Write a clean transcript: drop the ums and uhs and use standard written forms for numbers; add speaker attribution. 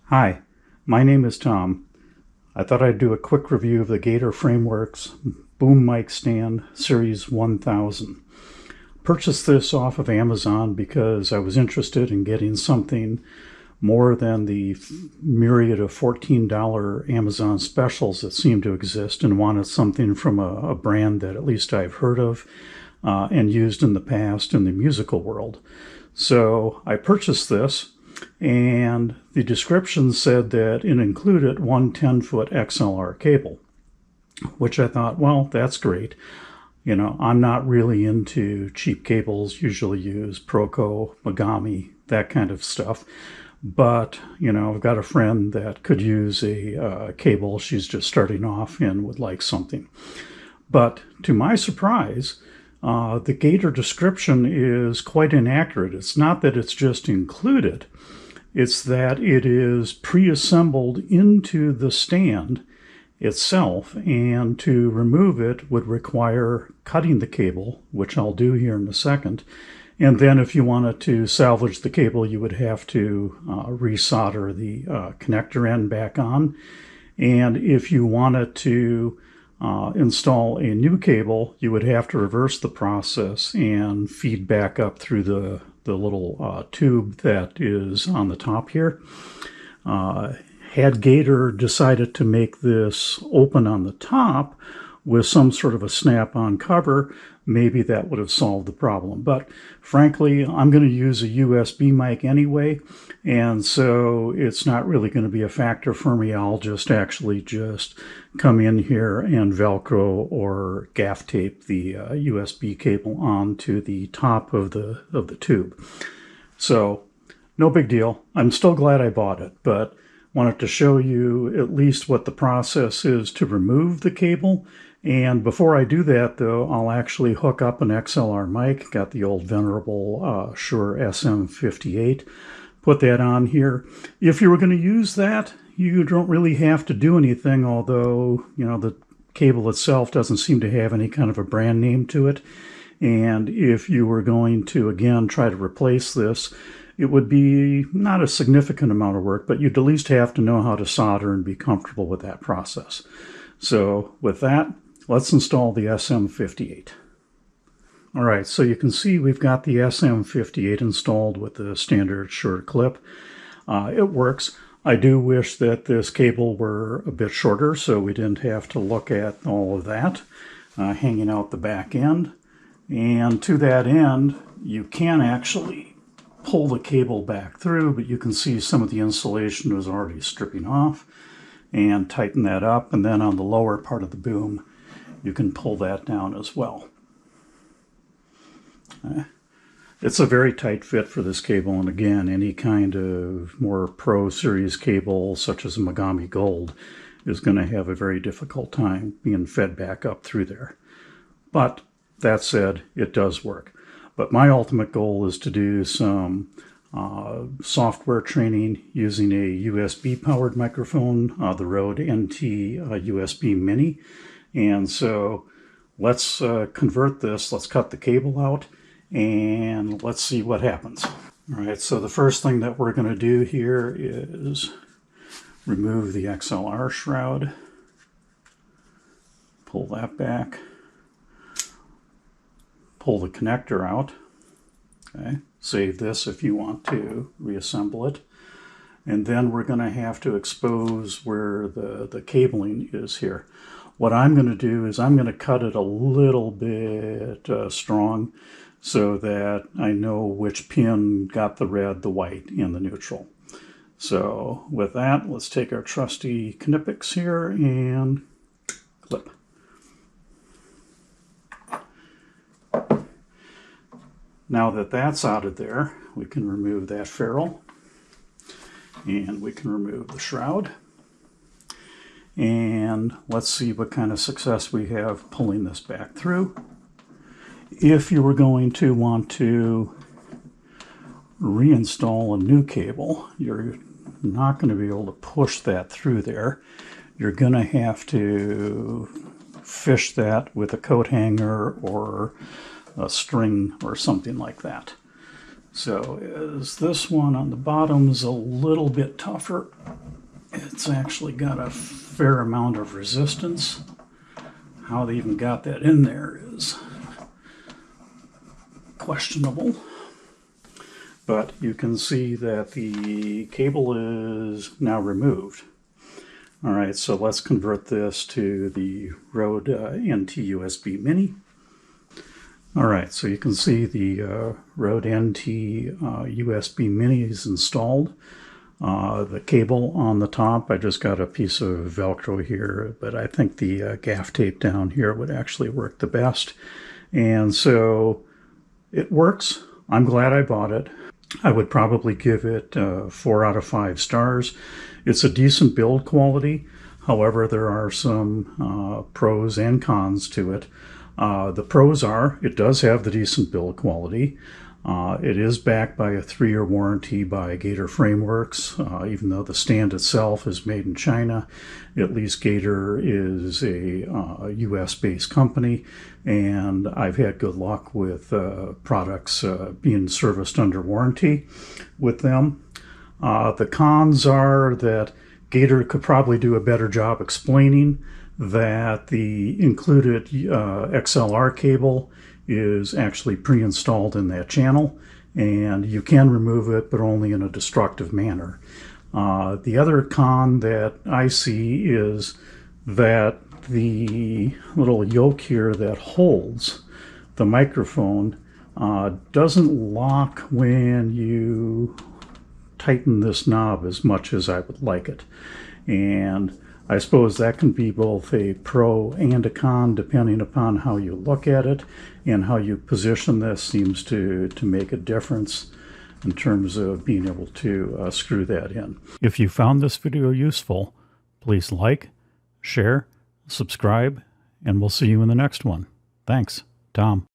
Speaker 1: Hi, my name is Tom. I thought I'd do a quick review of the Gator Frameworks Boom Mic Stand Series 1000. Purchased this off of Amazon because I was interested in getting something more than the myriad of $14 Amazon specials that seem to exist, and wanted something from a brand that at least I've heard of and used in the past in the musical world. So I purchased this, and the description said that it included one 10-foot XLR cable, which I thought, well, that's great. You know, I'm not really into cheap cables, usually use Proco, Megami, that kind of stuff. But, you know, I've got a friend that could use a cable. She's just starting off and would like something. But to my surprise, the Gator description is quite inaccurate. It's not that it's just included. It's that it is pre-assembled into the stand itself, and to remove it would require cutting the cable, which I'll do here in a second. And then if you wanted to salvage the cable, you would have to resolder the connector end back on. And if you wanted to install a new cable, you would have to reverse the process and feed back up through the little tube that is on the top here. Had Gator decided to make this open on the top with some sort of a snap-on cover, maybe that would have solved the problem. But frankly, I'm going to use a USB mic anyway, and so it's not really going to be a factor for me. I'll just come in here and Velcro or gaff tape the USB cable onto the top of the tube. So no big deal. I'm still glad I bought it, but wanted to show you at least what the process is to remove the cable. And before I do that, though, I'll actually hook up an XLR mic. Got the old venerable Shure SM58. Put that on here. If you were going to use that, you don't really have to do anything, although, you know, the cable itself doesn't seem to have any kind of a brand name to it. And if you were going to, again, try to replace this, it would be not a significant amount of work, but you'd at least have to know how to solder and be comfortable with that process. So with that, let's install the SM58. All right, so you can see we've got the SM58 installed with the standard Shure clip. It works. I do wish that this cable were a bit shorter so we didn't have to look at all of that hanging out the back end. And to that end, you can actually pull the cable back through, but you can see some of the insulation is already stripping off, and tighten that up. And then on the lower part of the boom, you can pull that down as well. It's a very tight fit for this cable, and again, any kind of more Pro Series cable, such as a Megami Gold, is going to have a very difficult time being fed back up through there. But that said, it does work. But my ultimate goal is to do some software training using a USB-powered microphone, the Rode NT USB Mini. And so let's convert this. Let's cut the cable out, and let's see what happens. All right, so the first thing that we're going to do here is remove the XLR shroud. Pull that back. Pull the connector out. Okay, save this if you want to reassemble it. And then we're going to have to expose where the cabling is here. What I'm going to do is I'm going to cut it a little bit strong so that I know which pin got the red, the white, and the neutral. So with that, let's take our trusty Knipex here and clip. Now that that's out of there, we can remove that ferrule, and we can remove the shroud. And let's see what kind of success we have pulling this back through. If you were going to want to reinstall a new cable, you're not going to be able to push that through there. You're going to have to fish that with a coat hanger or a string or something like that. So as this one on the bottom is a little bit tougher, It's actually got a fair amount of resistance. How they even got that in there is questionable. But you can see that the cable is now removed. All right, so let's convert this to the Rode NT USB Mini. All right, so you can see the Rode NT USB Mini is installed. The cable on the top, I just got a piece of Velcro here, but I think the gaff tape down here would actually work the best. And so it works. I'm glad I bought it. I would probably give it 4 out of 5 stars. It's a decent build quality. However, there are some pros and cons to it. The pros are, it does have the decent build quality. It is backed by a 3-year warranty by Gator Frameworks. Even though the stand itself is made in China, at least Gator is a US-based company, and I've had good luck with products being serviced under warranty with them. The cons are that Gator could probably do a better job explaining that the included XLR cable is actually pre-installed in that channel, and you can remove it, but only in a destructive manner. The other con that I see is that the little yoke here that holds the microphone doesn't lock when you tighten this knob as much as I would like it. And I suppose that can be both a pro and a con depending upon how you look at it, and how you position this seems to make a difference in terms of being able to screw that in. If you found this video useful, please like, share, subscribe, and we'll see you in the next one. Thanks, Tom.